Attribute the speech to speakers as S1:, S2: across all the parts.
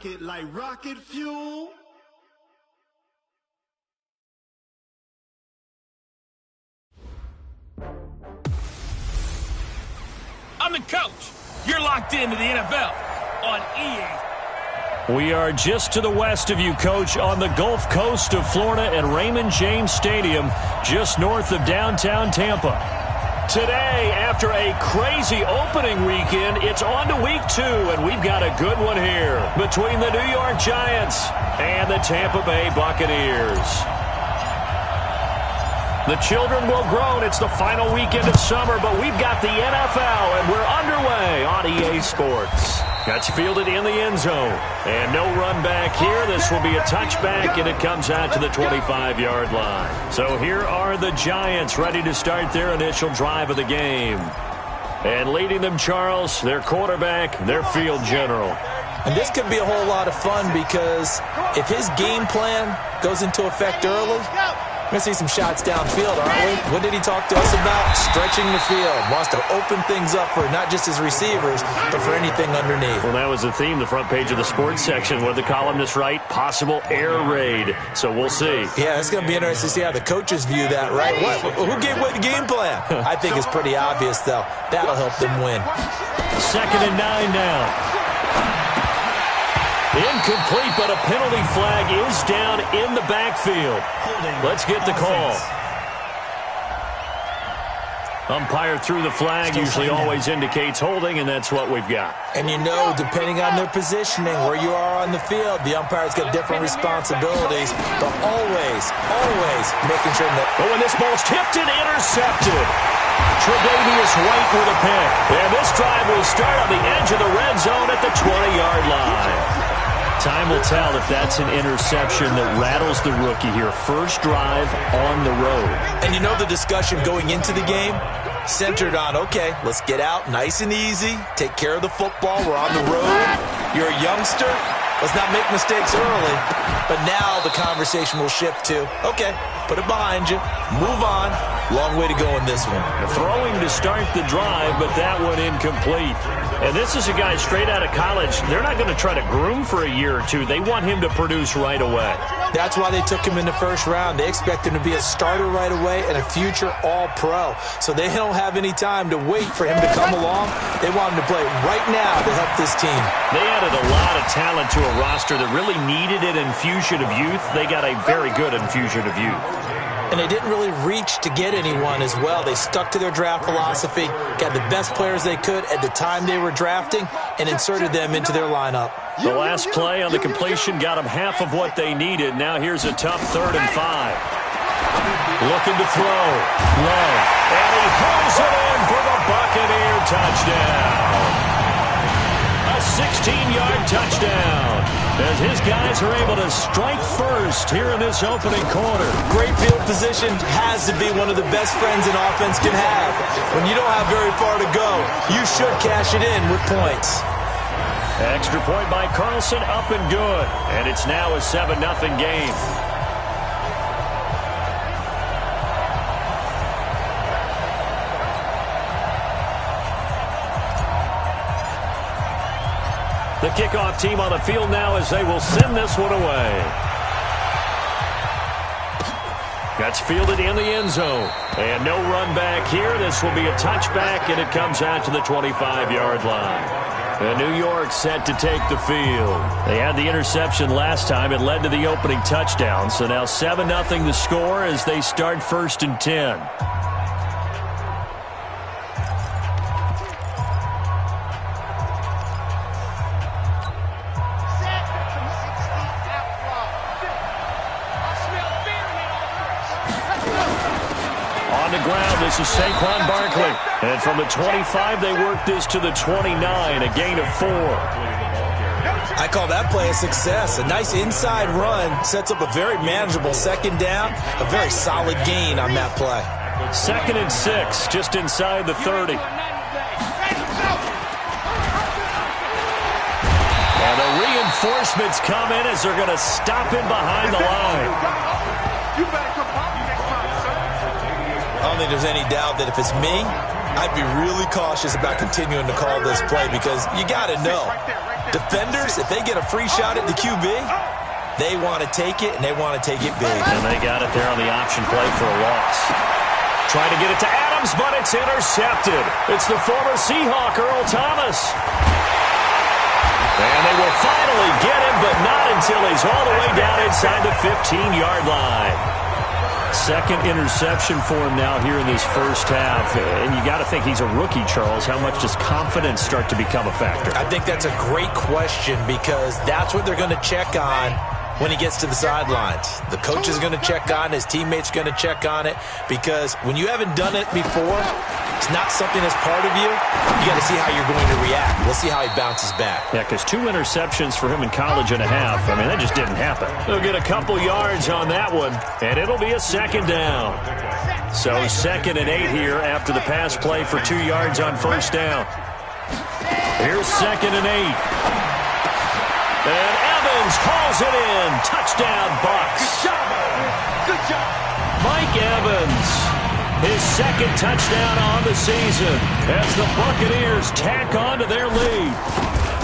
S1: rocket like rocket fuel.
S2: I'm the coach. You're locked into the NFL on EA.
S3: We are just to the west of you, Coach, on the Gulf Coast of Florida at Raymond James Stadium, just north of downtown Tampa. Today, after a crazy opening weekend, it's on to week 2, and we've got a good one here between the New York Giants and the Tampa Bay Buccaneers. The children will groan. It's the final weekend of summer, but we've got the NFL, and we're underway on EA Sports. That's fielded in the end zone. And no run back here. This will be a touchback, and it comes out to the 25-yard line. So here are the Giants ready to start their initial drive of the game. And leading them, Charles, their quarterback, their field general.
S4: And this could be a whole lot of fun because if his game plan goes into effect early, we're going to see some shots downfield, aren't we? What did he talk to us about? Stretching the field. Wants to open things up for not just his receivers, but for anything underneath.
S3: Well, that was the theme, the front page of the sports section. What did the columnists write? Possible air raid. So we'll see.
S4: Yeah, it's going to be interesting to see how the coaches view that, right? Who gave away the game plan? I think it's pretty obvious, though. That'll help them win.
S3: 2nd and 9 now. Incomplete, but a penalty flag is down in the backfield. Let's get the call. Umpire threw the flag, usually always indicates holding, and that's what we've got.
S4: And you know, depending on their positioning, where you are on the field, the umpire's got different responsibilities, but always making sure that...
S3: But when this ball's tipped and intercepted, Tre'Davious White with a pick. And this drive will start on the edge of the red zone at the 20-yard line. Time will tell if that's an interception that rattles the rookie here. First drive on the road.
S4: And you know the discussion going into the game centered on, okay, let's get out nice and easy, take care of the football, we're on the road, you're a youngster, let's not make mistakes early. But now the conversation will shift to, okay, put it behind you, move on. Long way to go in this one.
S3: Throwing to start the drive, but that one incomplete. And this is a guy straight out of college. They're not going to try to groom for a year or two. They want him to produce right away.
S4: That's why they took him in the first round. They expect him to be a starter right away and a future all-pro. So they don't have any time to wait for him to come along. They want him to play right now to help this team.
S3: They added a lot of talent to a roster that really needed an infusion of youth. They got a very good infusion of youth.
S4: And they didn't really reach to get anyone as well. They stuck to their draft philosophy, got the best players they could at the time they were drafting, and inserted them into their lineup.
S3: The last play on the completion got them half of what they needed. Now here's a tough 3rd and 5. Looking to throw. Love. And he hauls it in for the Buccaneer touchdown. A 16-yard touchdown. As his guys are able to strike first here in this opening quarter.
S4: Great field position has to be one of the best friends an offense can have. When you don't have very far to go, you should cash it in with points.
S3: Extra point by Carlson, up and good. And it's now a 7-0 game. The kickoff team on the field now as they will send this one away. That's fielded in the end zone. And no run back here. This will be a touchback, and it comes out to the 25-yard line. And New York set to take the field. They had the interception last time. It led to the opening touchdown. So now 7-0 the score as they start 1st and 10. This is Saquon Barkley. And from the 25, they work this to the 29, a gain of 4.
S4: I call that play a success. A nice inside run sets up a very manageable 2nd down, a very solid gain on that play.
S3: 2nd and 6, just inside the 30. And the reinforcements come in as they're going to stop him behind the line.
S4: I don't think there's any doubt that if it's me, I'd be really cautious about continuing to call this play because you got to know, defenders, if they get a free shot at the QB, they want to take it, and they want to take it big.
S3: And they got it there on the option play for a loss. Trying to get it to Adams, but it's intercepted. It's the former Seahawk, Earl Thomas. And they will finally get him, but not until he's all the way down inside the 15-yard line. Second interception for him now here in this first half. And you got to think he's a rookie, Charles. How much does confidence start to become a factor?
S4: I think that's a great question because that's what they're going to check on when he gets to the sidelines. The coach is going to check on it. His teammates are going to check on it because when you haven't done it before, it's not something that's part of you. You got to see how you're going to react. We'll see how he bounces back.
S3: Yeah, because 2 interceptions for him in college and a half. I mean, that just didn't happen. He'll get a couple yards on that one, and it'll be a second down. So 2nd and 8 here after the pass play for 2 yards on first down. Here's 2nd and 8. And Evans calls it in. Touchdown, Bucs.
S1: Good job, good job.
S3: Mike Evans, his 2nd touchdown on the season as the Buccaneers tack on to their lead.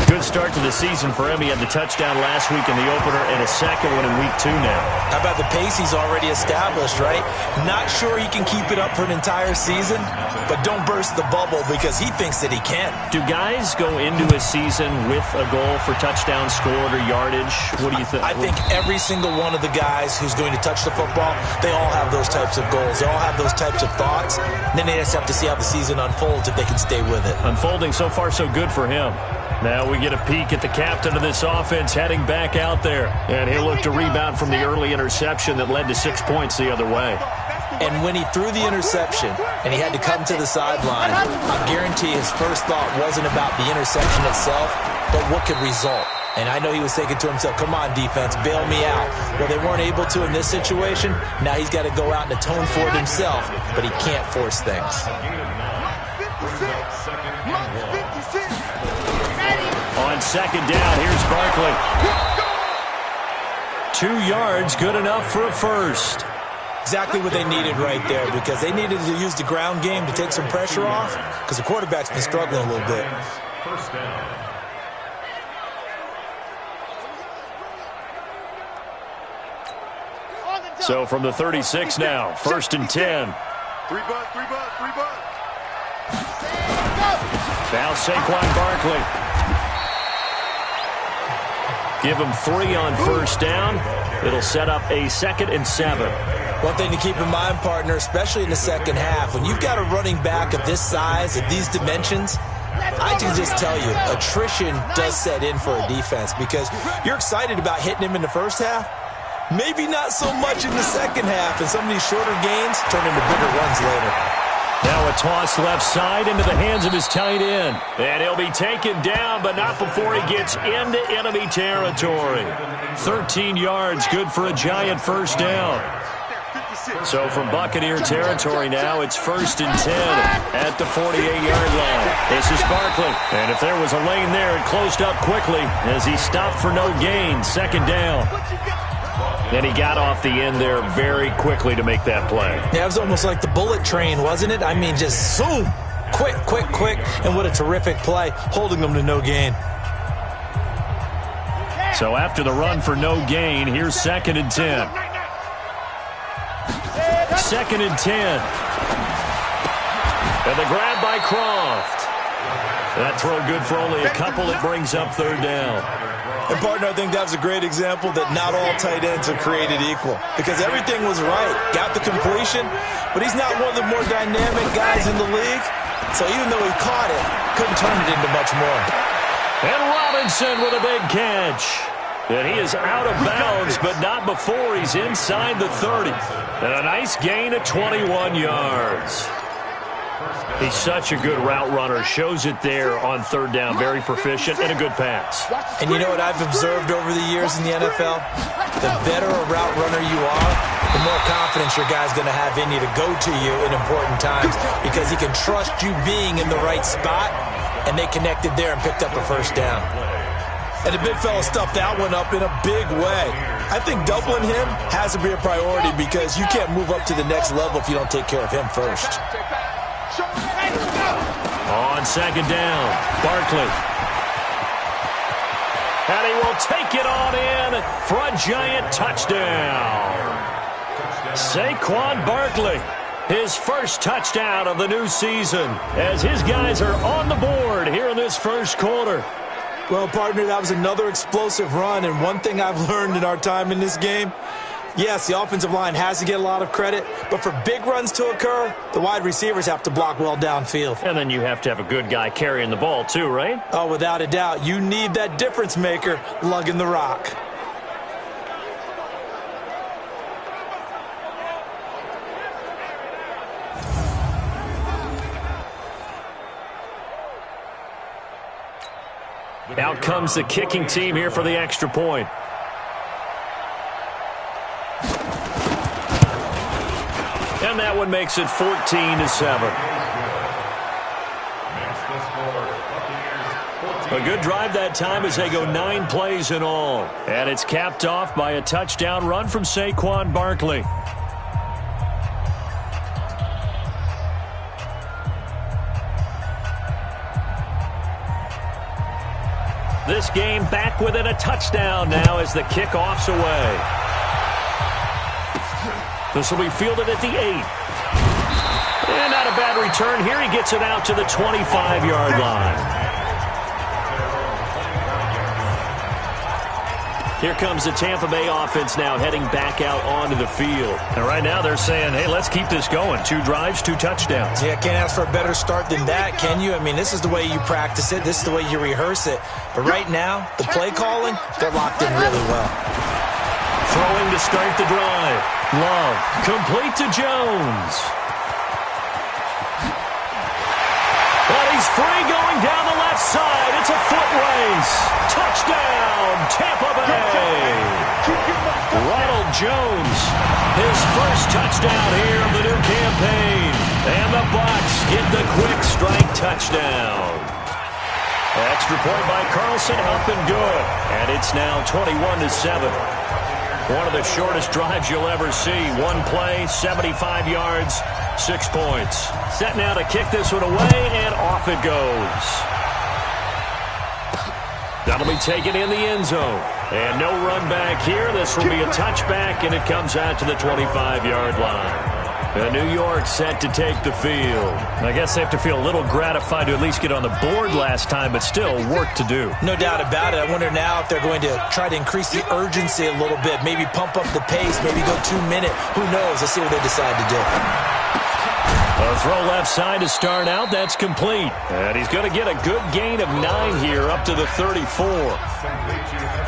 S3: Good start to the season for him. He had the touchdown last week in the opener and a second one in week 2 now.
S4: How about the pace he's already established, right? Not sure he can keep it up for an entire season, but don't burst the bubble because he thinks that he can.
S3: Do guys go into a season with a goal for touchdown scored or yardage? What do you think?
S4: I think every single one of the guys who's going to touch the football, they all have those types of goals. They all have those types of thoughts. And then they just have to see how the season unfolds if they can stay with it.
S3: Unfolding so far so good for him. Now we get a peek at the captain of this offense heading back out there. And he'll look to rebound from the early interception that led to 6 points the other way.
S4: And when he threw the interception and he had to come to the sideline, I guarantee his first thought wasn't about the interception itself, but what could result. And I know he was thinking to himself, come on, defense, bail me out. Well, they weren't able to in this situation. Now he's got to go out and atone for it himself, but he can't force things.
S3: On 2nd down, here's Barkley. 2 yards, good enough for a first.
S4: Exactly what they needed right there because they needed to use the ground game to take some pressure off because the quarterback's been struggling a little bit.
S3: So from the 36 now, 1st and 10.
S1: Three bud.
S3: Now Saquon Barkley. Give him 3 on first down. It'll set up a 2nd and 7.
S4: One thing to keep in mind, partner, especially in the second half, when you've got a running back of this size, of these dimensions, I can just tell you, attrition does set in for a defense because you're excited about hitting him in the first half. Maybe not so much in the second half, and some of these shorter gains turn into bigger runs later.
S3: Now a toss left side into the hands of his tight end. And he'll be taken down, but not before he gets into enemy territory. 13 yards, good for a giant first down. So from Buccaneer territory now, it's 1st and 10 at the 48-yard line. This is Barkley. And if there was a lane there, it closed up quickly as he stopped for no gain. 2nd down. And he got off the end there very quickly to make that play.
S4: Yeah, it was almost like the bullet train, wasn't it? I mean, just zoom. Quick. And what a terrific play, holding them to no gain.
S3: So after the run for no gain, here's 2nd and 10. 2nd and 10. And the grab by Croft. That throw good for only a couple. It brings up 3rd down.
S4: And, partner, I think that was a great example that not all tight ends are created equal because everything was right. Got the completion, but he's not one of the more dynamic guys in the league. So even though he caught it, couldn't turn it into much more.
S3: And Robinson with a big catch. And he is out of bounds, but not before he's inside the 30. And a nice gain of 21 yards. He's such a good route runner. Shows it there on 3rd down. Very proficient and a good pass.
S4: And you know what I've observed over the years in the NFL? The better a route runner you are, the more confidence your guy's going to have in you to go to you in important times because he can trust you being in the right spot, and they connected there and picked up a first down. And the big fella stuffed that one up in a big way. I think doubling him has to be a priority because you can't move up to the next level if you don't take care of him first.
S3: On second down, Barkley. And he will take it on in for a giant touchdown. Saquon Barkley, his first touchdown of the new season, as his guys are on the board here in this first quarter.
S4: Well, partner, that was another explosive run, and one thing I've learned in our time in this game, yes, the offensive line has to get a lot of credit, but for big runs to occur, the wide receivers have to block well downfield.
S3: And then you have to have a good guy carrying the ball too, right?
S4: Oh, without a doubt. You need that difference maker lugging the rock.
S3: Out comes the kicking team here for the extra point. And that one makes it 14-7. A good drive that time as they go 9 plays in all. And it's capped off by a touchdown run from Saquon Barkley. This game back within a touchdown now as the kickoff's away. This will be fielded at the 8. And not a bad return here. He gets it out to the 25-yard line. Here comes the Tampa Bay offense now heading back out onto the field. And right now they're saying, hey, let's keep this going. 2 drives, 2 touchdowns.
S4: Yeah, can't ask for a better start than that, can you? I mean, this is the way you practice it. This is the way you rehearse it. But right now, the play calling, they're locked in really well.
S3: Throwing to start the drive. Love, complete to Jones. But he's free going down the left side. It's a foot race. Touchdown, Tampa Bay. Ronald Jones, his first touchdown here of the new campaign. And the Bucs get the quick strike touchdown. Extra point by Carlson, up and good. And it's now 21-7. One of the shortest drives you'll ever see. 1 play, 75 yards, 6 points. Set now to kick this one away, and off it goes. That'll be taken in the end zone. And no run back here. This will be a touchback, and it comes out to the 25-yard line. And New York set to take the field. I guess they have to feel a little gratified to at least get on the board last time, but still work to do.
S4: No doubt about it. I wonder now if they're going to try to increase the urgency a little bit, maybe pump up the pace, maybe go 2-minute. Who knows? Let's see what they decide to do.
S3: A throw left side to start out. That's complete. And he's going to get a good gain of 9 here up to the 34.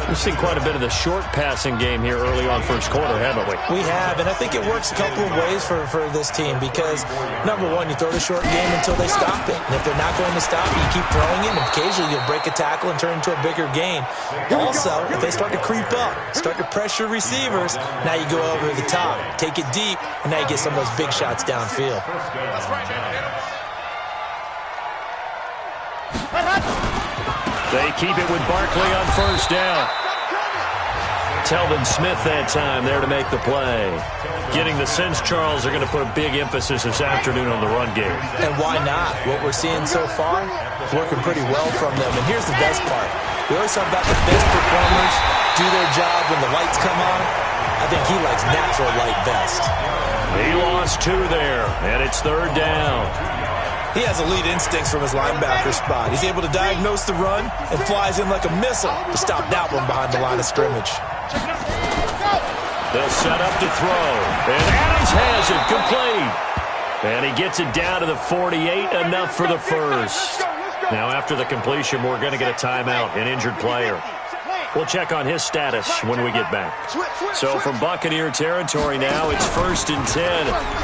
S3: We've seen quite a bit of the short passing game here early on first quarter, haven't we?
S4: We have, and I think it works a couple of ways for this team because, number one, you throw the short game until they stop it. And if they're not going to stop it, you keep throwing it, and occasionally you'll break a tackle and turn into a bigger gain. Also, if they start to creep up, start to pressure receivers, now you go over the top, take it deep, and now you get some of those big shots downfield.
S3: They keep it with Barkley on first down. Telvin Smith that time there to make the play. Getting the sense, Charles, are going to put a big emphasis this afternoon on the run game.
S4: And why not? What we're seeing so far is working pretty well from them. And here's the best part. We always talk about the best performers do their job when the lights come on. I think he likes natural light best.
S3: He lost 2 there, and it's third down.
S4: He has elite instincts from his linebacker spot. He's able to diagnose the run and flies in like a missile to stop that one behind the line of scrimmage.
S3: They'll set up to throw, and Adams has it complete. And he gets it down to the 48, enough for the first. Now after the completion, we're going to get a timeout, an injured player. We'll check on his status when we get back. So from Buccaneer territory now, it's 1st and 10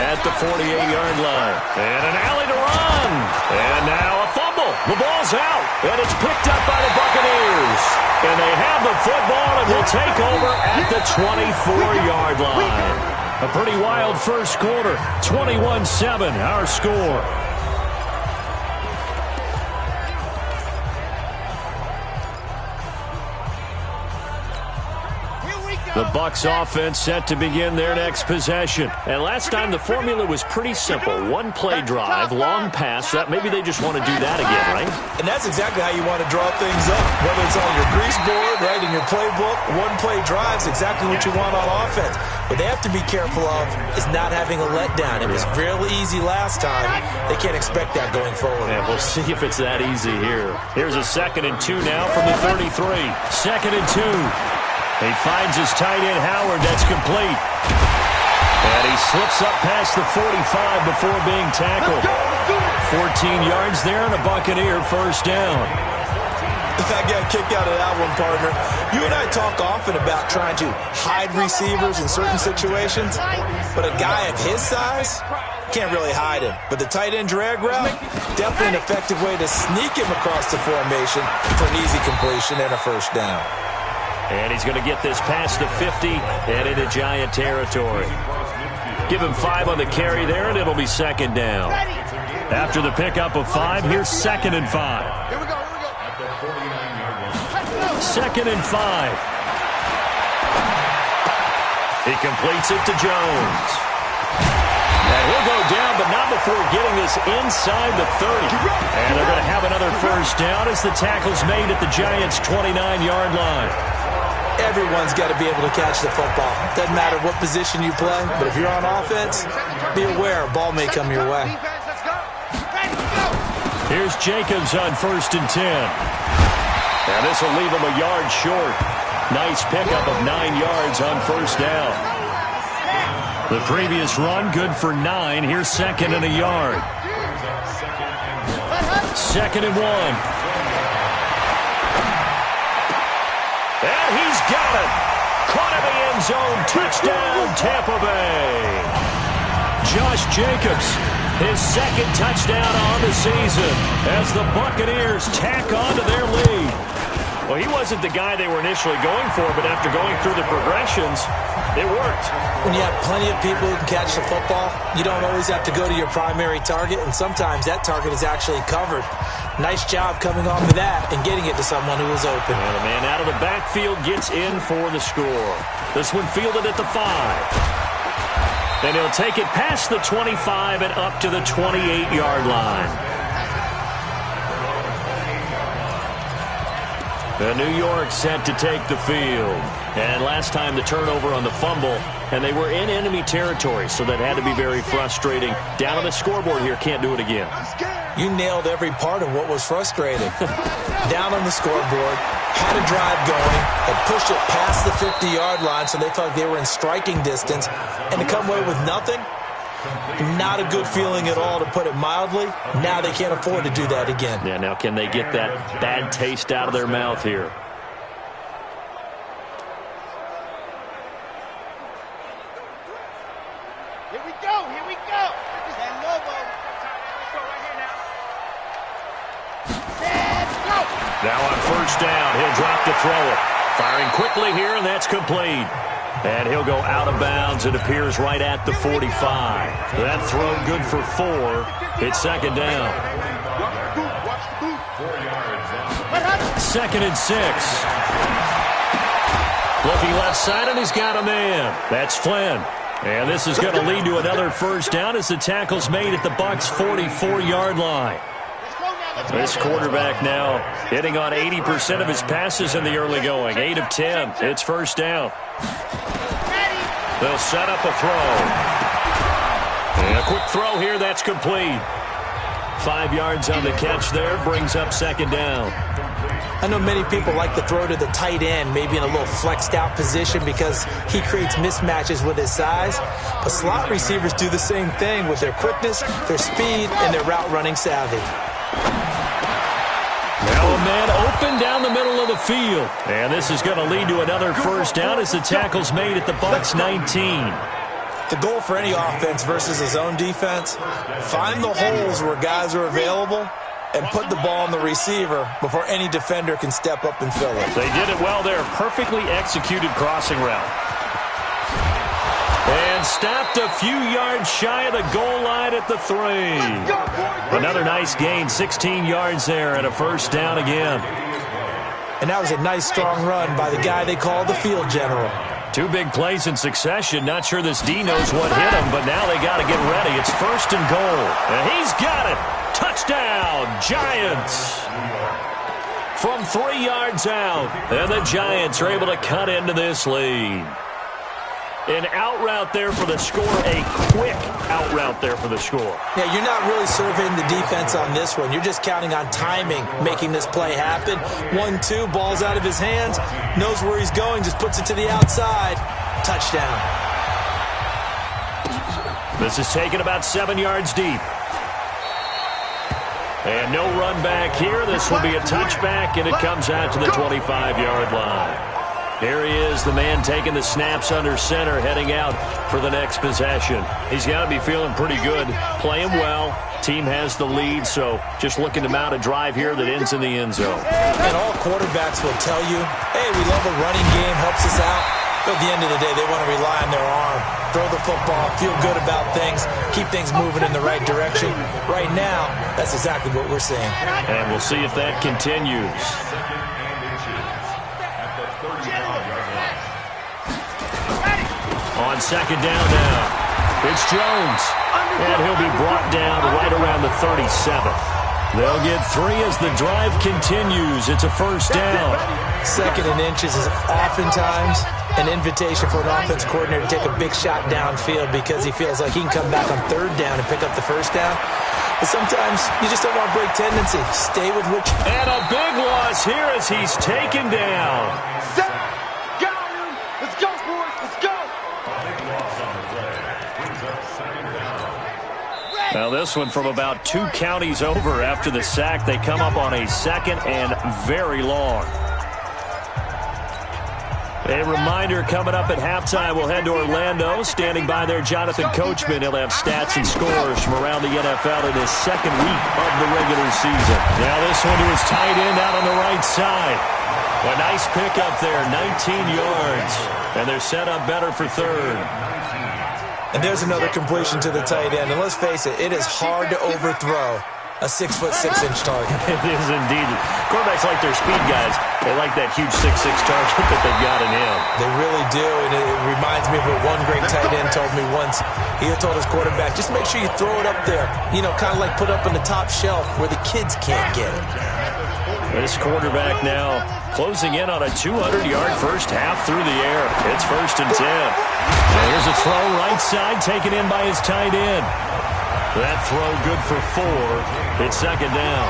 S3: at the 48-yard line. And an alley to run. And now a fumble. The ball's out. And it's picked up by the Buccaneers. And they have the football and will take over at the 24-yard line. A pretty wild first quarter. 21-7, our score. The Bucs offense set to begin their next possession. And last time the formula was pretty simple. One-play drive, long pass. That maybe they just want to do that again, right?
S4: And that's exactly how you want to draw things up. Whether it's on your grease board, right, in your playbook, one-play drive's exactly what you want on offense. What they have to be careful of is not having a letdown. It was real easy last time. They can't expect that going forward.
S3: Yeah, we'll see if it's that easy here. Here's a 2nd and 2 now from the 33. 2nd and 2. He finds his tight end, Howard. That's complete. And he slips up past the 45 before being tackled. 14 yards there and a Buccaneer first down.
S4: I got a kick out of that one, partner. You and I talk often about trying to hide receivers in certain situations, but a guy of his size can't really hide him. But the tight end drag route, definitely an effective way to sneak him across the formation for an easy completion and a first down.
S3: And he's going to get this past the 50 and into Giant territory. Give him 5 on the carry there, and it'll be 2nd down. After the pickup of 5, here's 2nd and 5.
S1: Here we go.
S3: 2nd and 5. He completes it to Jones. And he'll go down, but not before getting this inside the 30. And they're going to have another first down as the tackle's made at the Giants' 29-yard line.
S4: Everyone's got to be able to catch the football. Doesn't matter what position you play, but if you're on offense, be aware a ball may come your way.
S3: Here's Jacobs on 1st and 10. And this will leave him a yard short. Nice pickup of 9 yards on first down. The previous run, good for 9. Here's 2nd and a yard. 2nd and 1. And he's got it. Caught in the end zone. Touchdown, Tampa Bay. Josh Jacobs, his 2nd touchdown on the season as the Buccaneers tack on to their lead. Well, he wasn't the guy they were initially going for, but after going through the progressions, it worked.
S4: When you have plenty of people who can catch the football, you don't always have to go to your primary target, and sometimes that target is actually covered. Nice job coming off of that and getting it to someone who was open.
S3: And the man out of the backfield gets in for the score. This one fielded at the 5. And he'll take it past the 25 and up to the 28-yard line. The New York set to take the field. And last time the turnover on the fumble, and they were in enemy territory, so that had to be very frustrating. Down on the scoreboard here, can't do it again.
S4: You nailed every part of what was frustrating. Down on the scoreboard, had a drive going, and pushed it past the 50-yard line, so they thought they were in striking distance, and to come away with nothing, not a good feeling at all, to put it mildly. Now they can't afford to do that again.
S3: Yeah, now can they get that bad taste out of their mouth here?
S1: Here we go. Stand Lobo. Let's go right here now.
S3: Now on first down, he'll drop to throw it. Firing quickly here, and that's complete. And he'll go out of bounds. It appears right at the 45. That throw good for 4. It's 2nd down. 2nd and 6. Looking left side, and he's got a man. That's Flynn. And this is going to lead to another first down as the tackle's made at the Bucs' 44-yard line. This quarterback now hitting on 80% of his passes in the early going. 8 of 10. It's first down. They'll set up a throw. And a quick throw here. That's complete. 5 yards on the catch there. Brings up 2nd down.
S4: I know many people like to throw to the tight end, maybe in a little flexed out position because he creates mismatches with his size. But slot receivers do the same thing with their quickness, their speed, and their route running savvy.
S3: Now a man open down the middle of the field. And this is going to lead to another first down as the tackle's made at the Bucs' 19.
S4: The goal for any offense versus a zone defense, find the holes where guys are available and put the ball on the receiver before any defender can step up and fill it.
S3: They did it well there. Perfectly executed crossing route. And stopped a few yards shy of the goal line at the 3. Another nice gain, 16 yards there, and a first down again.
S4: And that was a nice, strong run by the guy they call the field general.
S3: Two big plays in succession. Not sure this D knows what hit him, but now they got to get ready. It's 1st and goal. And he's got it. Touchdown, Giants. From 3 yards out. And the Giants are able to cut into this lead. An out route there for the score. A quick out route there for the score.
S4: Yeah, you're not really surveying the defense on this one. You're just counting on timing, making this play happen. 1-2, ball's out of his hands. Knows where he's going, just puts it to the outside. Touchdown.
S3: This is taken about 7 yards deep. And no run back here. This will be a touchback, and it comes out to the 25-yard line. Here he is, the man taking the snaps under center, heading out for the next possession. He's got to be feeling pretty good, playing well. Team has the lead, so just looking to mount a drive here that ends in the end zone.
S4: And all quarterbacks will tell you, hey, we love a running game, helps us out. But at the end of the day, they want to rely on their arm, throw the football, feel good about things, keep things moving in the right direction. Right now, that's exactly what we're seeing.
S3: And we'll see if that continues. On 2nd down now, it's Jones. And he'll be brought down right around the 37. They'll get 3 as the drive continues. It's a 1st down.
S4: 2nd and inches is oftentimes an invitation for an offense coordinator to take a big shot downfield because he feels like he can come back on 3rd down and pick up the 1st down. But sometimes you just don't want to break tendency. Stay with what you...
S3: And a big loss here as he's taken down.
S1: Got him. Let's go, boys. Let's go.
S3: Now this one from about 2 counties over after the sack. They come up on a 2nd and very long. A reminder coming up at halftime. We'll head to Orlando. Standing by there, Jonathan Coachman. He'll have stats and scores from around the NFL in his 2nd week of the regular season. Now this one to his tight end out on the right side. A nice pickup there, 19 yards. And they're set up better for 3rd.
S4: And there's another completion to the tight end. And let's face it, it is hard to overthrow a 6'6" target.
S3: It is indeed. Quarterbacks like their speed guys. They like that huge 6'6" target that they've got in him.
S4: They really do, and it reminds me of what one great tight end told me once. He told his quarterback, just make sure you throw it up there. You know, kind of like put up on the top shelf where the kids can't get it.
S3: This quarterback now closing in on a 200-yard first half through the air. It's 1st and 10. And here's a throw right side taken in by his tight end. That throw good for 4. It's 2nd down.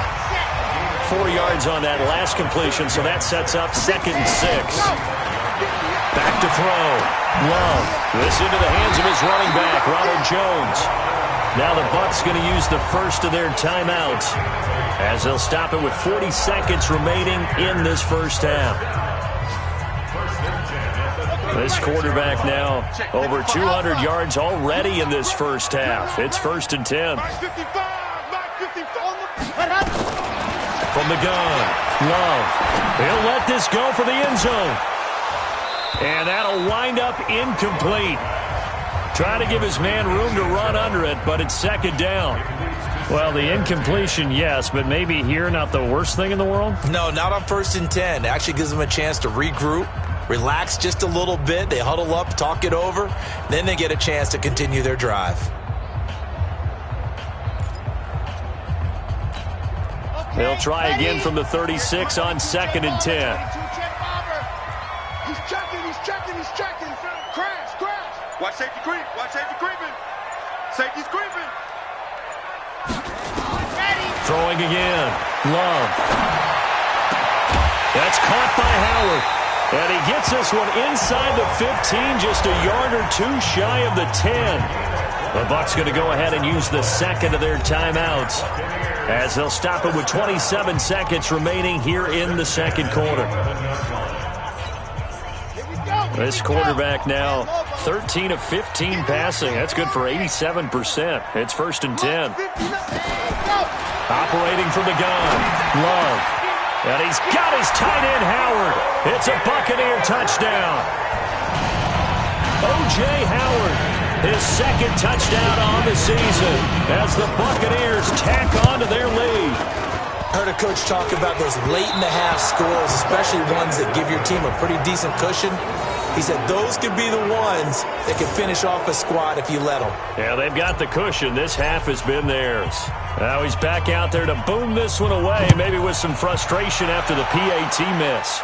S3: 4 yards on that last completion, so that sets up 2nd and 6. Back to throw. Love. This into the hands of his running back, Ronald Jones. Now the Bucs going to use the first of their timeouts as they'll stop it with 40 seconds remaining in this first half. This quarterback now over 200 yards already in this first half. It's 1st and 10. From the gun, Love. He'll let this go for the end zone. And that'll wind up incomplete. Trying to give his man room to run under it, but it's 2nd down. Well, the incompletion, yes, but maybe here not the worst thing in the world?
S4: No, not on 1st and 10. It actually gives them a chance to regroup, relax just a little bit. They huddle up, talk it over. Then they get a chance to continue their drive.
S3: They'll try again from the 36 on 2nd and 10.
S1: He's checking. Crash. Watch safety creep. Creeping. Safety's creeping.
S3: Throwing again. Love. That's caught by Howard. And he gets this one inside the 15, just a yard or 2 shy of the 10. The Bucs going to go ahead and use the 2nd of their timeouts as they'll stop it with 27 seconds remaining here in the 2nd quarter. This quarterback now 13 of 15 passing. That's good for 87%. It's 1st and 10. Operating from the gun. Love. And he's got his tight end, Howard. It's a Buccaneer touchdown. O.J. Howard, his 2nd touchdown on the season as the Buccaneers tack on to their lead.
S4: Heard a coach talk about those late-in-the-half scores, especially ones that give your team a pretty decent cushion. He said those could be the ones that can finish off a squad if you let them.
S3: Yeah, they've got the cushion. This half has been theirs. Now he's back out there to boom this one away, maybe with some frustration after the PAT miss.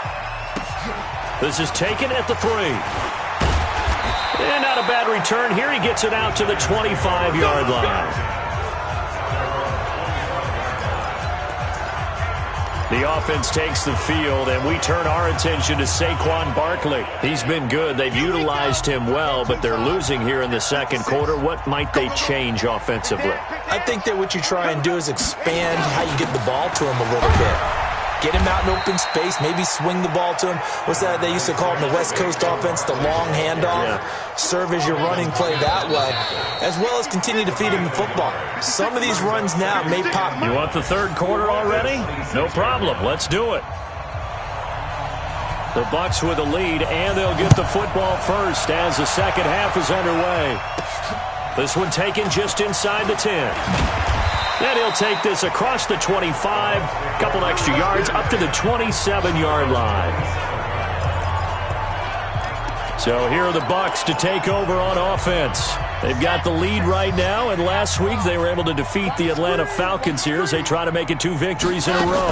S3: This is taken at the 3. And not a bad return here. He gets it out to the 25-yard line. The offense takes the field, and we turn our attention to Saquon Barkley. He's been good. They've utilized him well, but they're losing here in the second quarter. What might they change offensively?
S4: I think that what you try and do is expand how you get the ball to him a little bit. Get him out in open space, maybe swing the ball to him. What's that they used to call it in the West Coast offense, the long handoff? Yeah. Serve as your running play that way, as well as continue to feed him the football. Some of these runs now may pop.
S3: You want the third quarter already? No problem. Let's do it. The Bucs with a lead, and they'll get the football first as the second half is underway. This one taken just inside the 10. Then he'll take this across the 25, a couple extra yards, up to the 27-yard line. So here are the Bucs to take over on offense. They've got the lead right now, and last week they were able to defeat the Atlanta Falcons here as they try to make it 2 victories in a row.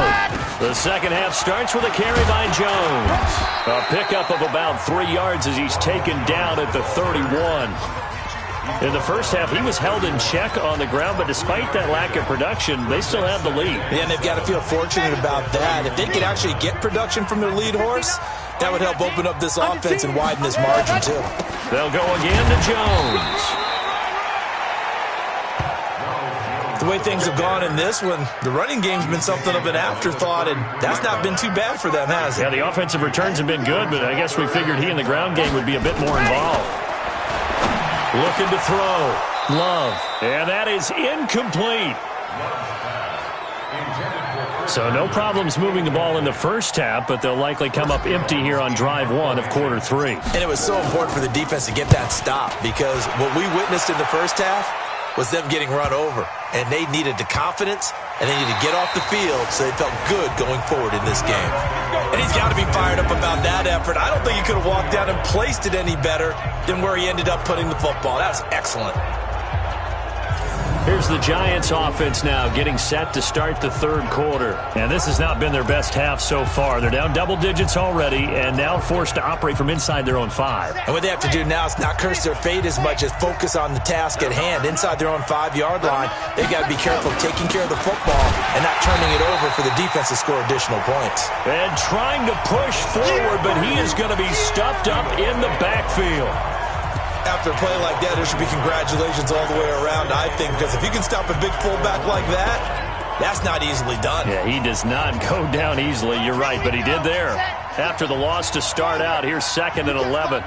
S3: The second half starts with a carry by Jones. A pickup of about 3 yards as he's taken down at the 31. In the first half, he was held in check on the ground, but despite that lack of production, they still have the lead.
S4: And they've got to feel fortunate about that. If they could actually get production from their lead horse, that would help open up this offense and widen this margin, too.
S3: They'll go again to Jones.
S4: The way things have gone in this one, the running game's been something of an afterthought, and that's not been too bad for them, has it?
S3: Yeah, the offensive returns have been good, but I guess we figured he in the ground game would be a bit more involved. Looking to throw. Love. And that is incomplete. So no problems moving the ball in the first half, but they'll likely come up empty here on drive 1 of quarter 3.
S4: And it was so important for the defense to get that stop, because what we witnessed in the first half was them getting run over. And they needed the confidence, and they needed to get off the field so they felt good going forward in this game. And he's got to be fired up about that effort. I don't think he could have walked down and placed it any better than where he ended up putting the football. That was excellent.
S3: Here's the Giants offense now getting set to start the third quarter. And this has not been their best half so far. They're down double digits already and now forced to operate from inside their own 5.
S4: And what they have to do now is not curse their fate as much as focus on the task at hand. Inside their own 5-yard line, they've got to be careful of taking care of the football and not turning it over for the defense to score additional points.
S3: And trying to push forward, but he is going to be stuffed up in the backfield.
S4: After a play like that, there should be congratulations all the way around, I think, because if you can stop a big fullback like that, that's not easily done.
S3: Yeah, he does not go down easily. You're right, but he did there. After the loss to start out, here's 2nd and 11.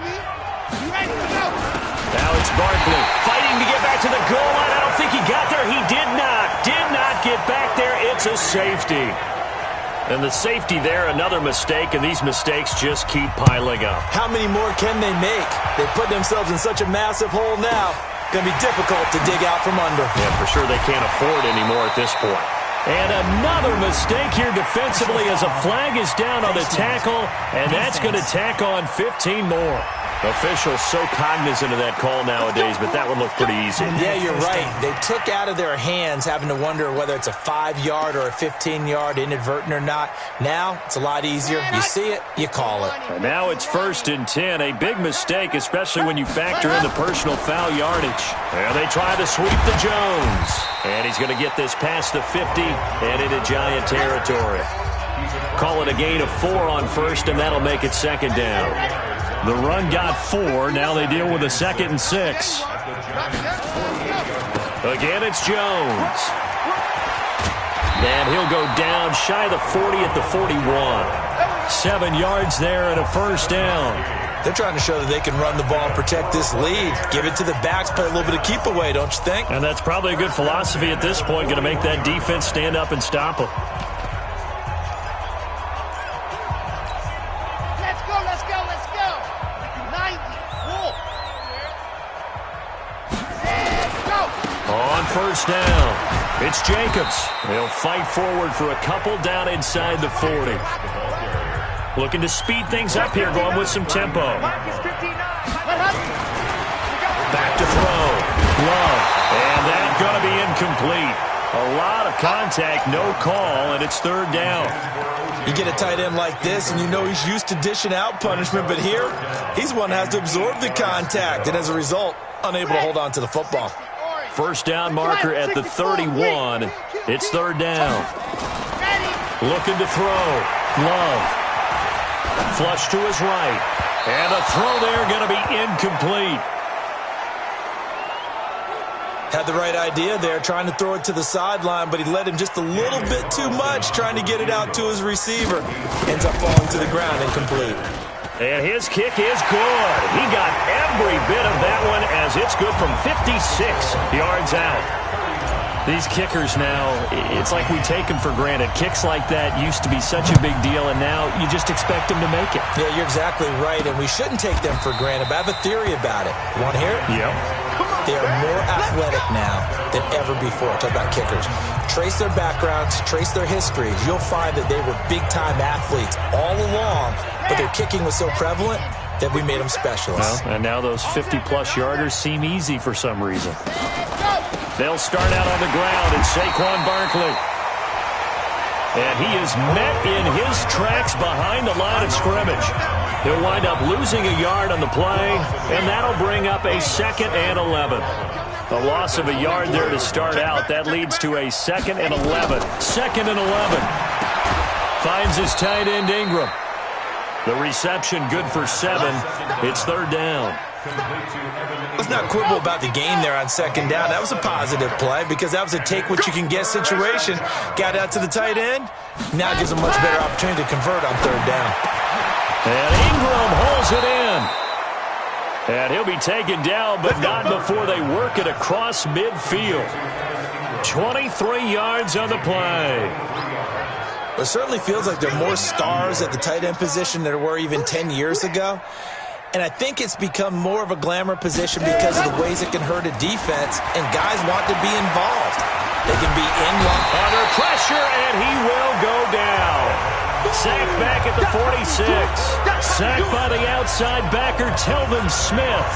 S3: Now it's Barkley fighting to get back to the goal line. I don't think he got there. He did not get back there. It's a safety. And the safety there, another mistake, and these mistakes just keep piling up.
S4: How many more can they make? They put themselves in such a massive hole now. Going to be difficult to dig out from under.
S3: Yeah, for sure they can't afford anymore at this point. And another mistake here defensively as a flag is down on the tackle, and that's going to tack on 15 more. Officials so cognizant of that call nowadays, but that one looked pretty easy.
S4: Yeah, you're right. They took out of their hands having to wonder whether it's a 5-yard or a 15-yard, inadvertent or not. Now, it's a lot easier. You see it, you call it.
S3: And now it's 1st and 10. A big mistake, especially when you factor in the personal foul yardage. And they try to sweep to Jones. And he's going to get this past the 50 and into Giant territory. Call it a gain of 4 on 1st, and that'll make it 2nd down. The run got 4. Now they deal with a 2nd and 6. Again, it's Jones. And he'll go down shy of the 40 at the 41. 7 yards there and a 1st down.
S4: They're trying to show that they can run the ball and protect this lead. Give it to the backs, play a little bit of keep away, don't you think?
S3: And that's probably a good philosophy at this point, going to make that defense stand up and stop them. On 1st down. It's Jacobs. They'll fight forward for a couple down inside the 40. Looking to speed things up here, going with some tempo. Back to throw. Love. And that's going to be incomplete. A lot of contact, no call, and it's third down.
S4: You get a tight end like this, and you know he's used to dishing out punishment, but here, he's one that has to absorb the contact, and as a result, unable to hold on to the football.
S3: First down marker at the 31. It's third down. Looking to throw. Love. Flush to his right. And a throw there going to be incomplete.
S4: Had the right idea there, trying to throw it to the sideline, but he led him just a little bit too much, trying to get it out to his receiver. Ends up falling to the ground, incomplete.
S3: And his kick is good. He got every bit of that one as it's good from 56 yards out. These kickers now, it's like we take them for granted. Kicks like that used to be such a big deal, and now you just expect them to make it.
S4: Yeah, you're exactly right, and we shouldn't take them for granted, but I have a theory about it. You want to hear it?
S3: Yep.
S4: They are more athletic now than ever before. Talk about kickers. Trace their backgrounds, trace their histories. You'll find that they were big-time athletes all along, but their kicking was so prevalent that we made them specialists.
S3: Well, and now those 50-plus yarders seem easy for some reason. They'll start out on the ground, and Saquon Barkley. And he is met in his tracks behind the line of scrimmage. He'll wind up losing a yard on the play, and that'll bring up a 2nd and 11. A loss of a yard there to start out. That leads to a 2nd and 11. 2nd and 11. Finds his tight end Ingram. The reception good for 7. It's third down.
S4: Let's not quibble about the gain there on 2nd down. That was a positive play because that was a take-what-you-can-get situation. Got out to the tight end. Now gives a much better opportunity to convert on 3rd down.
S3: And Ingram holds it in. And he'll be taken down, but not before they work it across midfield. 23 yards on the play.
S4: It certainly feels like there are more stars at the tight end position than there were even 10 years ago. And I think it's become more of a glamour position because of the ways it can hurt a defense, and guys want to be involved. They can be in
S3: under pressure, and he will go down. Sacked back at the 46. Sacked by the outside backer, Telvin Smith.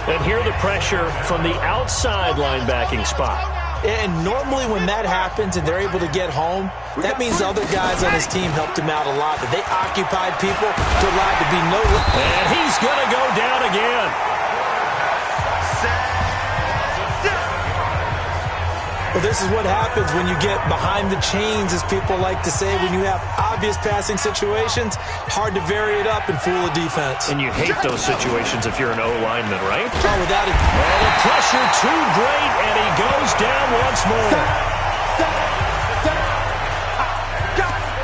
S3: And here the pressure from the outside linebacking spot.
S4: And normally when that happens and they're able to get home, that means other guys on his team helped him out a lot. But they occupied people to allow to be no...
S3: And he's going to go down again.
S4: Well, this is what happens when you get behind the chains, as people like to say. When you have obvious passing situations, hard to vary it up and fool a defense.
S3: And you hate those situations if you're an O-lineman, right?
S4: Oh, without it.
S3: And the pressure too great, and he goes down once more.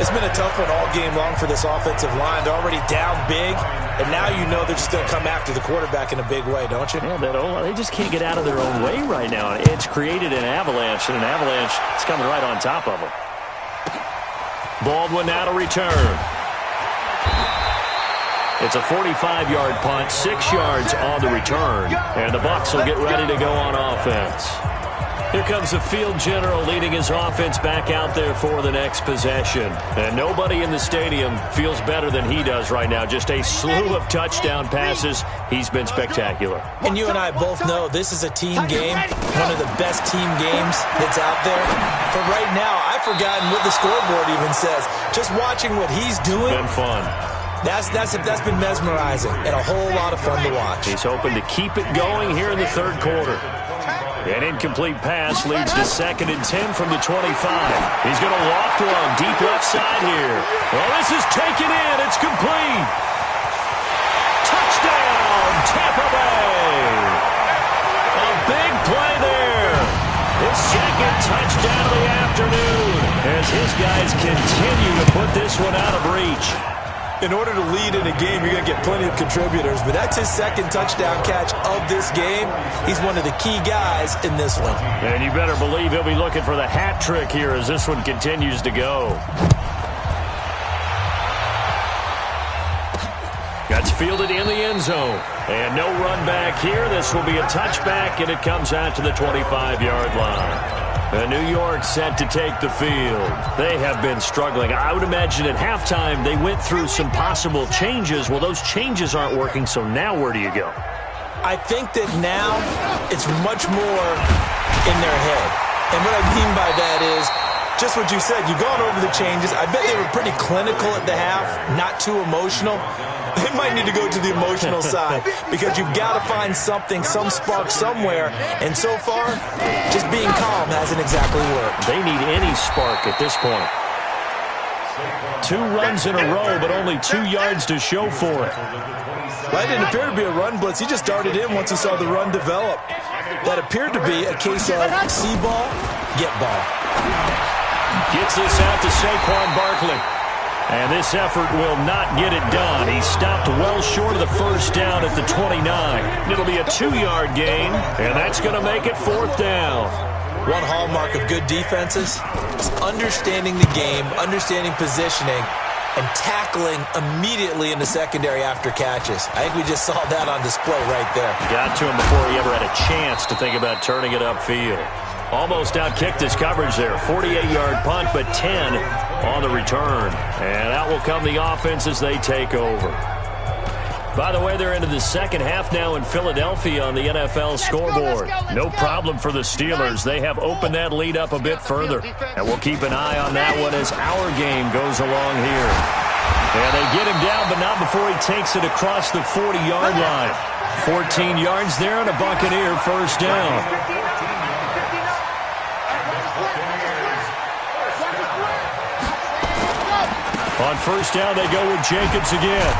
S4: It's been a tough one all game long for this offensive line. They're already down big, and now you know they're just going to come after the quarterback in a big way, don't you?
S3: Yeah, they just can't get out of their own way right now. It's created an avalanche, and an avalanche is coming right on top of them. Baldwin now to return. It's a 45-yard punt, 6 yards on the return, and the Bucs will get ready to go on offense. Here comes the field general leading his offense back out there for the next possession. And nobody in the stadium feels better than he does right now. Just a slew of touchdown passes. He's been spectacular.
S4: And you and I both know this is a team game, one of the best team games that's out there. For right now, I've forgotten what the scoreboard even says. Just watching what he's doing.
S3: Been fun.
S4: That's been mesmerizing and a whole lot of fun to watch.
S3: He's hoping to keep it going here in the third quarter. An incomplete pass leads to 2nd and 10 from the 25. He's going to loft one deep left side here. Well, this is taken in. It's complete. Touchdown, Tampa Bay. A big play there. His 2nd touchdown of the afternoon as his guys continue to put this one out of reach.
S4: In order to lead in a game, you're going to get plenty of contributors, but that's his 2nd touchdown catch of this game. He's one of the key guys in this one.
S3: And you better believe he'll be looking for the hat trick here as this one continues to go. That's fielded in the end zone. And no run back here. This will be a touchback, and it comes out to the 25-yard line. And New York set to take the field. They have been struggling. I would imagine at halftime they went through some possible changes. Well, those changes aren't working, so now where do you go?
S4: I think that now it's much more in their head. And what I mean by that is just what you said. You've gone over the changes. I bet they were pretty clinical at the half, not too emotional. They might need to go to the emotional side because you've got to find something, some spark somewhere. And so far, just being calm hasn't exactly worked.
S3: They need any spark at this point. 2 runs in a row, but only 2 yards to show for it.
S4: That didn't appear to be a run blitz. He just started in once he saw the run develop. That appeared to be a case of see ball, get ball.
S3: Gets this out to Saquon Barkley. And this effort will not get it done. He stopped well short of the first down at the 29. It'll be a 2-yard gain, and that's going to make it 4th down.
S4: One hallmark of good defenses is understanding the game, understanding positioning, and tackling immediately in the secondary after catches. I think we just saw that on display right there.
S3: Got to him before he ever had a chance to think about turning it upfield. Almost outkicked his coverage there. 48-yard punt, but 10 on the return. And out will come the offense as they take over. By the way, they're into the second half now in Philadelphia on the NFL scoreboard. No problem for the Steelers. They have opened that lead up a bit further. And we'll keep an eye on that one as our game goes along here. And they get him down, but not before he takes it across the 40-yard line. 14 yards there and a Buccaneer first down. On first down, they go with Jacobs again.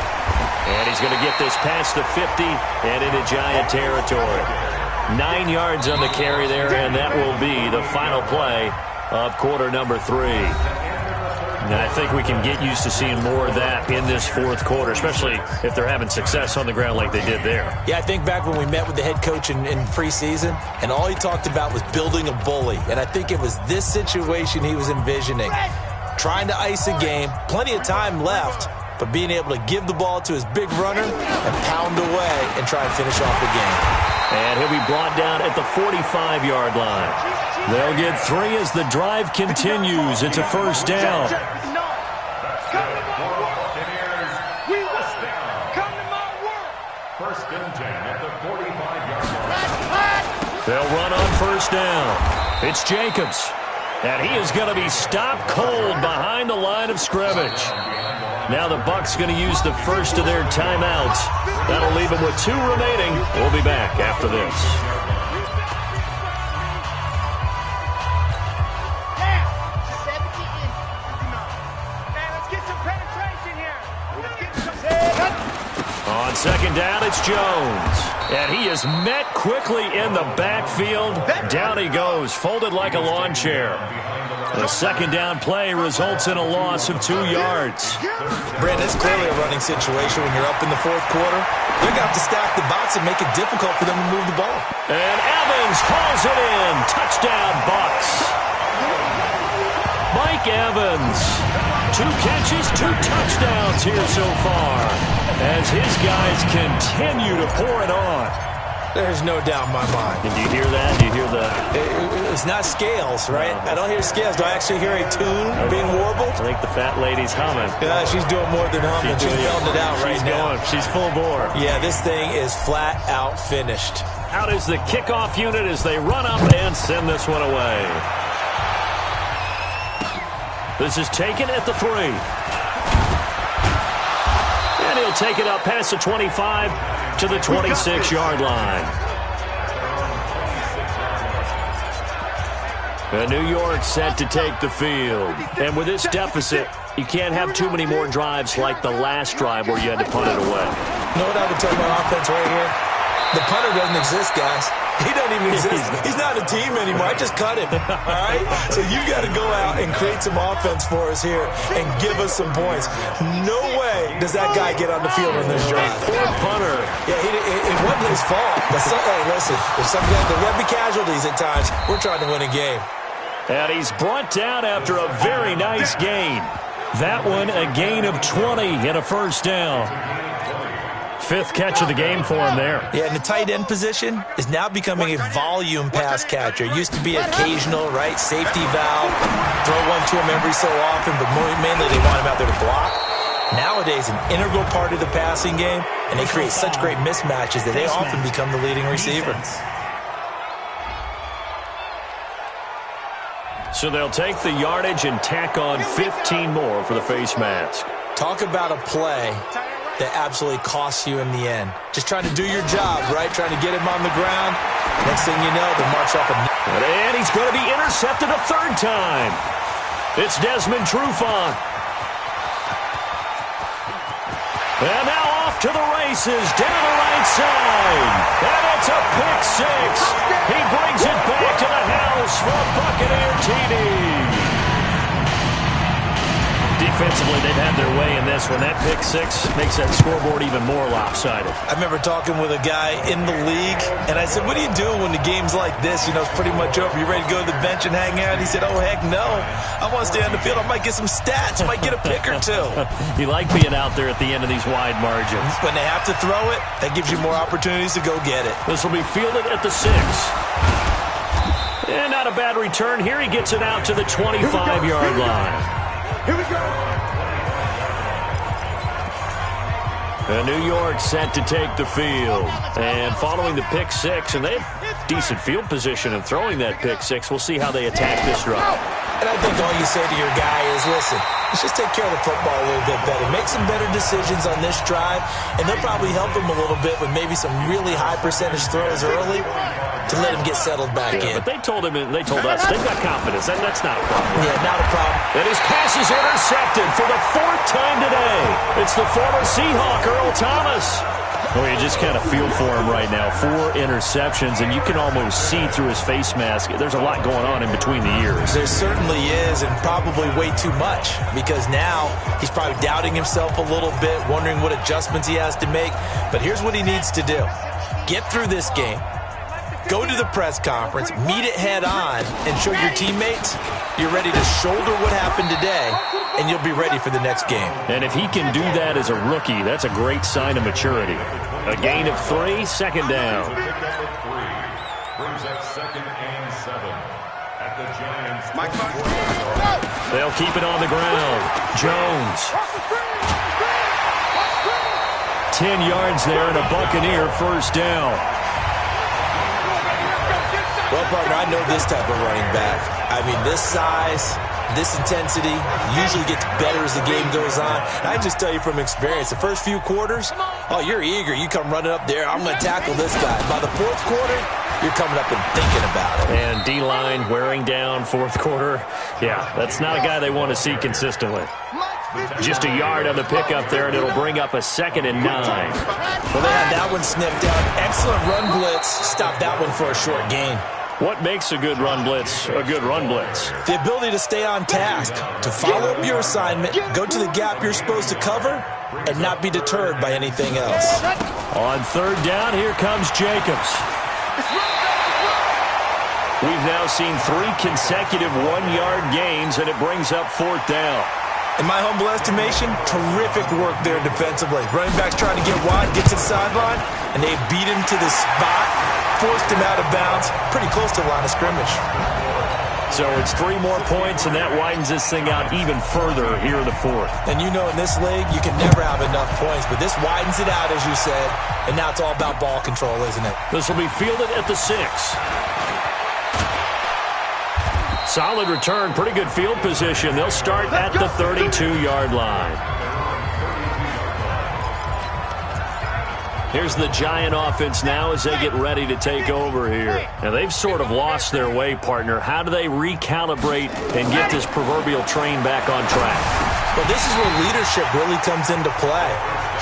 S3: And he's going to get this past the 50 and into Giant territory. 9 yards on the carry there, and that will be the final play of quarter number 3. And I think we can get used to seeing more of that in this 4th quarter, especially if they're having success on the ground like they did there.
S4: Yeah, I think back when we met with the head coach in preseason, and all he talked about was building a bully. And I think it was this situation he was envisioning. Trying to ice a game, plenty of time left, but being able to give the ball to his big runner and pound away and try and finish off the game.
S3: And he'll be brought down at the 45-yard line. They'll get 3 as the drive continues. It's a first down. They'll run on first down. It's Jacobs. And he is going to be stopped cold behind the line of scrimmage. Now the Bucs going to use the first of their timeouts. That'll leave them with 2 remaining. We'll be back after this. On second down, it's Jones. And he is met quickly in the backfield. Down he goes, folded like a lawn chair. The second down play results in a loss of 2 yards.
S4: Brandon, it's clearly a running situation when you're up in the 4th quarter. They're going to have to stack the box and make it difficult for them to move the ball.
S3: And Evans hauls it in. Touchdown, Bucs. Mike Evans. 2 catches, 2 touchdowns here so far as his guys continue to pour it on.
S4: There's no doubt in my mind.
S3: Did you hear that? Do you hear the...
S4: It's not scales, right? No. I don't hear scales. Do I actually hear a tune being warbled?
S3: I think the fat lady's humming.
S4: Yeah, she's doing more than humming. She's belting it out right now.
S3: She's full bore.
S4: Yeah, this thing is flat out finished.
S3: Out is the kickoff unit as they run up and send this one away. This is taken at the 3. And he'll take it up past the 25 to the 26-yard line. And New York set to take the field. And with this deficit, you can't have too many more drives like the last drive where you had to punt it away.
S4: You know what I would tell my offense right here? The punter doesn't exist, guys. He doesn't even exist. He's not a team anymore. I just cut him. All right? So you got to go out and create some offense for us here and give us some points. No way does that guy get on the field on this drive.
S3: Poor punter.
S4: Yeah, it wasn't his fault. But hey, listen, there's some guys, there will be casualties at times. We're trying to win a game.
S3: And he's brought down after a very nice gain. That one, a gain of 20 and a first down. Fifth catch of the game for him there.
S4: Yeah, and the tight end position is now becoming a volume pass catcher. It used to be occasional, right, safety valve, throw one to him every so often, but mainly they want him out there to block. Nowadays, an integral part of the passing game, and they create such great mismatches that they often become the leading receiver.
S3: So they'll take the yardage and tack on 15 more for the face mask.
S4: Talk about a play that absolutely costs you in the end. Just trying to do your job, right? Trying to get him on the ground. Next thing you know, they march off.
S3: And he's going to be intercepted a third time. It's Desmond Trufant. And now off to the races, down the right side. And it's a pick six. He brings it back to the house for a Buccaneer TD. Defensively, they've had their way in this one. That pick six makes that scoreboard even more lopsided.
S4: I remember talking with a guy in the league, and I said, what do you do when the game's like this? You know, it's pretty much over. You ready to go to the bench and hang out? He said, oh, heck no. I want to stay on the field. I might get some stats. I might get a pick or two.
S3: You like being out there at the end of these wide margins.
S4: When they have to throw it, that gives you more opportunities to go get it.
S3: This will be fielded at the 6. And not a bad return. Here he gets it out to the 25-yard line.
S1: Here we go.
S3: New York set to take the field. And following the pick six, and they have decent field position in throwing that pick six. We'll see how they attack this drive.
S4: And I think all you say to your guy is, listen, let's just take care of the football a little bit better. Make some better decisions on this drive, and they'll probably help him a little bit with maybe some really high percentage throws early to let him get settled back in.
S3: But they told us they've got confidence. That's not a problem.
S4: Yeah, not a problem.
S3: And his pass is intercepted for the 4th time today. It's the former Seahawk, Earl Thomas. Well, you just kind of feel for him right now. 4 interceptions, and you can almost see through his face mask. There's a lot going on in between the ears.
S4: There certainly is, and probably way too much, because now he's probably doubting himself a little bit, wondering what adjustments he has to make. But here's what he needs to do. Get through this game. Go to the press conference, meet it head on, and show your teammates you're ready to shoulder what happened today, and you'll be ready for the next game.
S3: And if he can do that as a rookie, that's a great sign of maturity. A gain of 3, second down.
S5: Brings up 2nd and 7 at the Giants.
S3: They'll keep it on the ground. Jones. 10 yards there and a Buccaneer first down.
S4: Well, partner, I know this type of running back. I mean, this size, this intensity usually gets better as the game goes on. And I just tell you from experience, the first few quarters, oh, you're eager. You come running up there, I'm going to tackle this guy. By the 4th quarter, you're coming up and thinking about it.
S3: And D-line wearing down 4th quarter. Yeah, that's not a guy they want to see consistently. Just a yard on the pickup there, and it'll bring up a 2nd and 9.
S4: Well, they had that one snipped out. Excellent run blitz. Stop that one for a short gain.
S3: What makes a good run blitz a good run blitz?
S4: The ability to stay on task, to follow up your assignment, go to the gap you're supposed to cover, and not be deterred by anything else.
S3: On 3rd down, here comes Jacobs. We've now seen 3 consecutive 1-yard gains, and it brings up 4th down.
S4: In my humble estimation, terrific work there defensively. Running back's trying to get wide, get to the sideline, and they beat him to the spot, forced him out of bounds, pretty close to the line of scrimmage.
S3: So it's 3 more points, and that widens this thing out even further here in the 4th.
S4: And you know in this league, you can never have enough points, but this widens it out, as you said, and now it's all about ball control, isn't it?
S3: This will be fielded at the 6. Solid return, pretty good field position. They'll start at the 32-yard line. Here's the Giant offense now as they get ready to take over here. Now, they've sort of lost their way, partner. How do they recalibrate and get this proverbial train back on track?
S4: Well, this is where leadership really comes into play.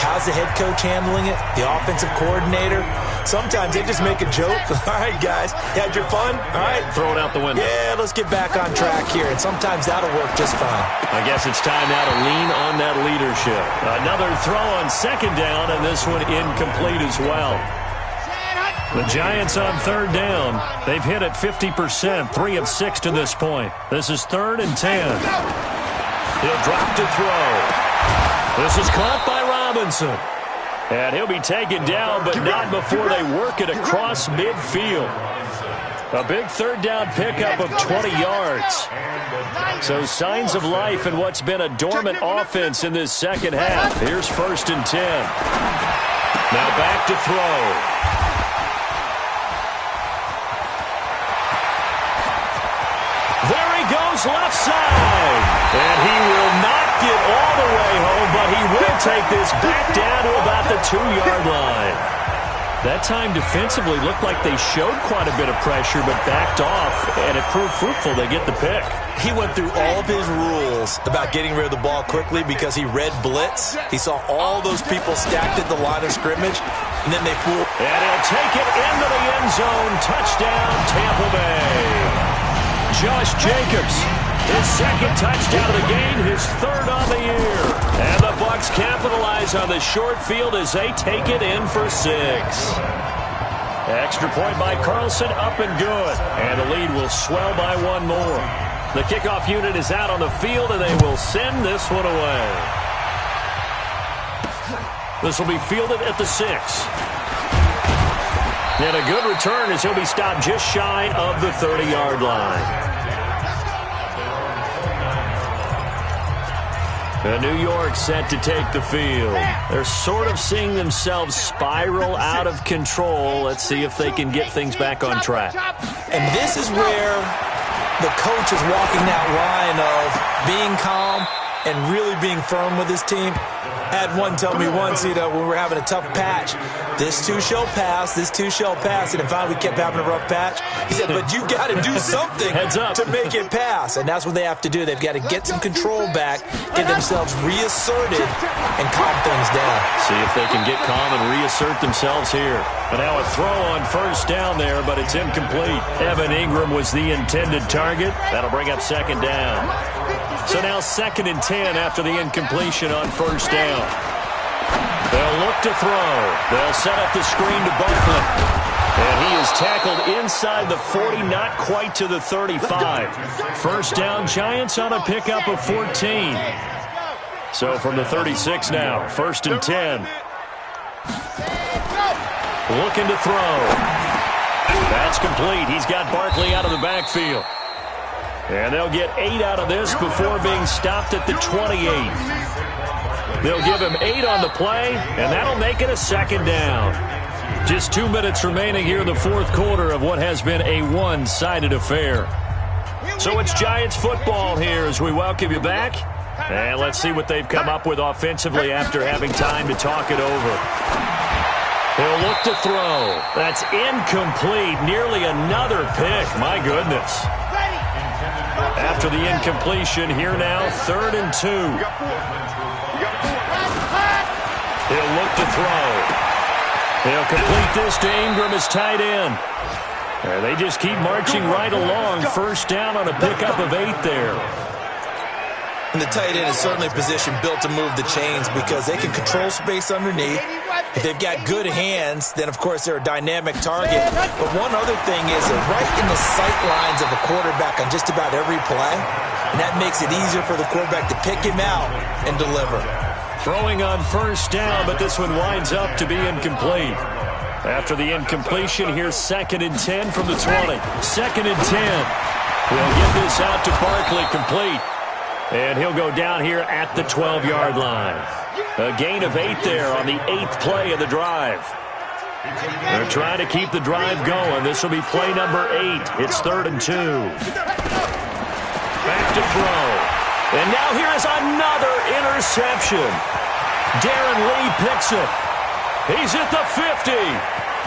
S4: How's the head coach handling it? The offensive coordinator? Sometimes they just make a joke. All right, guys, you had your fun? All right.
S3: Throw it out the window.
S4: Yeah, let's get back on track here. And sometimes that'll work just fine.
S3: I guess it's time now to lean on that leadership. Another throw on 2nd down, and this one incomplete as well. The Giants on 3rd down. They've hit it 50%, 3 of 6 to this point. This is 3rd and 10. He'll drop to throw. This is caught by Robinson. And he'll be taken down, but not before they work it across midfield. A big third down pickup of 20 yards. So signs of life in what's been a dormant offense in this second half. Here's 1st and 10. Now back to throw. There he goes, left side. And he will not get all the way home, but he will take this back down to about the 2-yard line. That time defensively looked like they showed quite a bit of pressure but backed off, and it proved fruitful. They get the pick.
S4: He went through all of his rules about getting rid of the ball quickly because he read blitz. He saw all those people stacked at the line of scrimmage, and then they fooled.
S3: And he'll take it into the end zone. Touchdown, Tampa Bay. Josh Jacobs, his second touchdown of the game, his 3rd on the year. And the Bucs capitalize on the short field as they take it in for 6. Extra point by Carlson, up and good. And the lead will swell by 1 more. The kickoff unit is out on the field, and they will send this one away. This will be fielded at the 6. And a good return as he'll be stopped just shy of the 30-yard line. New York set to take the field. They're sort of seeing themselves spiral out of control. Let's see if they can get things back on track.
S4: And this is where the coach is walking that line of being calm and really being firm with his team. I had one tell me once, when we were having a tough patch, this too shall pass, this too shall pass. And finally we kept having a rough patch. He said, but you got to do something to make it pass. And that's what they have to do. They've got to get some control back, get themselves reasserted, and calm things down.
S3: See if they can get calm and reassert themselves here. But now a throw on 1st down there, but it's incomplete. Evan Ingram was the intended target. That'll bring up 2nd down. So now 2nd and 10 after the incompletion on 1st down. They'll look to throw. They'll set up the screen to Barkley. And he is tackled inside the 40, not quite to the 35. 1st down, Giants on a pickup of 14. So from the 36 now, 1st and 10. Looking to throw. That's complete. He's got Barkley out of the backfield. And they'll get 8 out of this before being stopped at the 28. They'll give him 8 on the play, and that'll make it a 2nd down. Just 2 minutes remaining here in the 4th quarter of what has been a one-sided affair. So it's Giants football here as we welcome you back. And let's see what they've come up with offensively after having time to talk it over. He'll look to throw. That's incomplete. Nearly another pick. My goodness. After the incompletion, here now, 3rd and 2. He'll look to throw. He'll complete this to Ingram as tight end. They just keep marching right along. 1st down on a pickup of 8 there.
S4: And the tight end is certainly a position built to move the chains because they can control space underneath. If they've got good hands, then, of course, they're a dynamic target. But one other thing is they're right in the sight lines of a quarterback on just about every play. And that makes it easier for the quarterback to pick him out and deliver.
S3: Throwing on 1st down, but this one winds up to be incomplete. After the incompletion, here's 2nd and 10 from the 20. 2nd and 10. We'll get this out to Barkley, complete. And he'll go down here at the 12-yard line. A gain of 8 there on the 8th play of the drive. They're trying to keep the drive going. This will be play number 8. It's 3rd and 2. Back to throw. And now here is another interception. Darren Lee picks it. He's at the 50,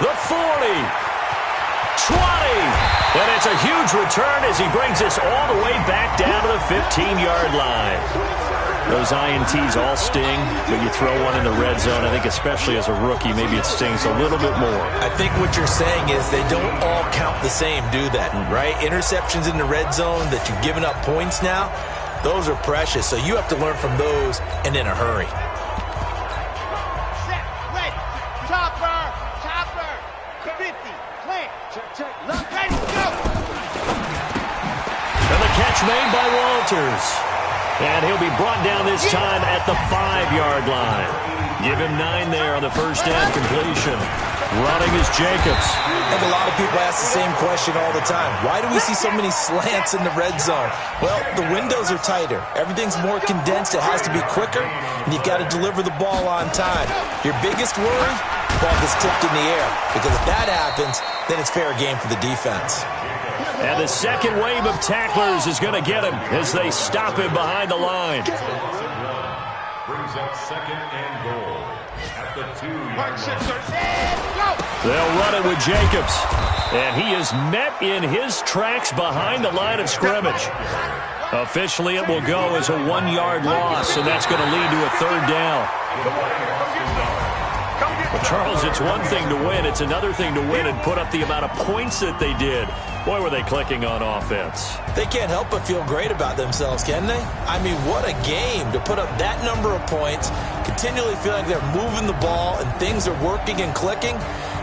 S3: the 40, 20. And it's a huge return as he brings us all the way back down to the 15-yard line. Those INTs all sting, but you throw one in the red zone, I think especially as a rookie, maybe it stings a little bit more.
S4: I think what you're saying is they don't all count the same, do that, right? Interceptions in the red zone that you've given up points now, those are precious, so you have to learn from those and in a hurry.
S1: Set, ready, chopper, 50, clear, check, look, ready, go!
S3: And the catch made by Walters. And he'll be brought down this time at the 5-yard line. Give him 9 there on the first down completion. Running is Jacobs.
S4: I think a lot of people ask the same question all the time. Why do we see so many slants in the red zone? Well, the windows are tighter. Everything's more condensed. It has to be quicker, and you've got to deliver the ball on time. Your biggest worry? Ball gets tipped in the air, because if that happens, then it's fair game for the defense.
S3: And the second wave of tacklers is going to get him as they stop him behind the line.
S5: Brings up second and goal at the 2-yard line.
S3: They'll run it with Jacobs. And he is met in his tracks behind the line of scrimmage. Officially, it will go as a 1-yard loss, and that's going to lead to a third down. Well, Charles, it's one thing to win. It's another thing to win and put up the amount of points that they did. Boy, were they clicking on offense.
S4: They can't help but feel great about themselves, can they? I mean, what a game to put up that number of points, continually feel like they're moving the ball and things are working and clicking.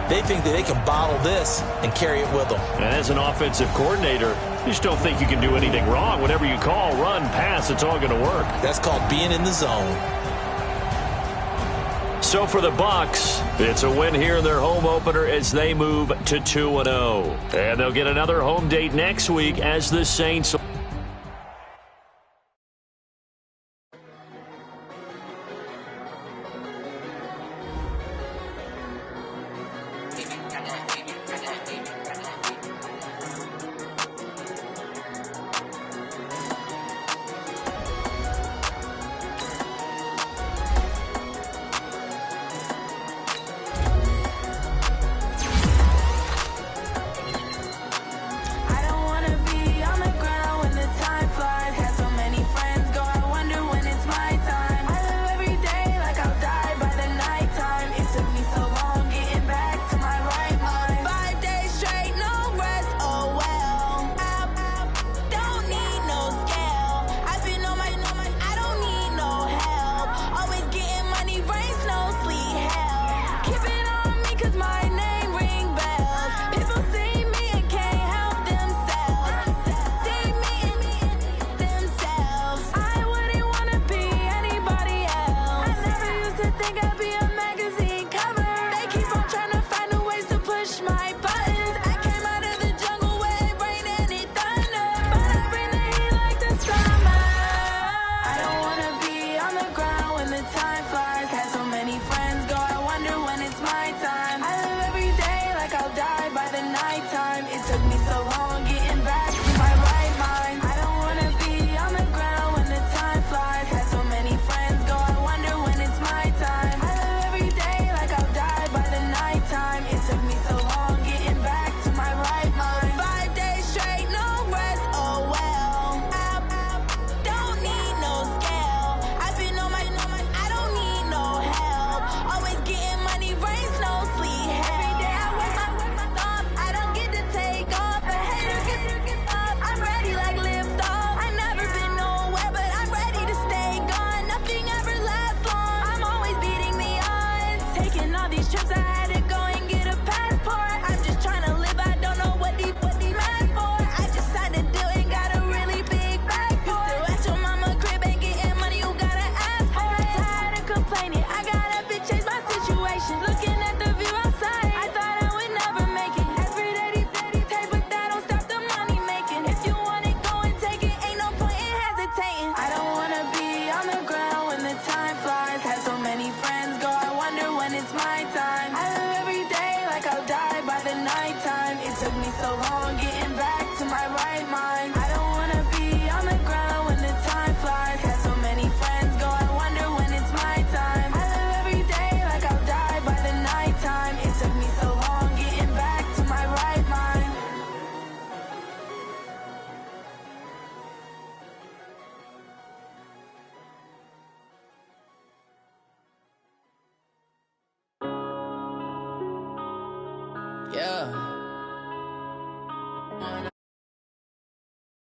S4: They think that they can bottle this and carry it with them.
S3: And as an offensive coordinator, you just don't think you can do anything wrong. Whatever you call, run, pass, it's all going to work.
S4: That's called being in the zone.
S3: So for the Bucs, it's a win here in their home opener as they move to 2-0. And they'll get another home date next week as the Saints.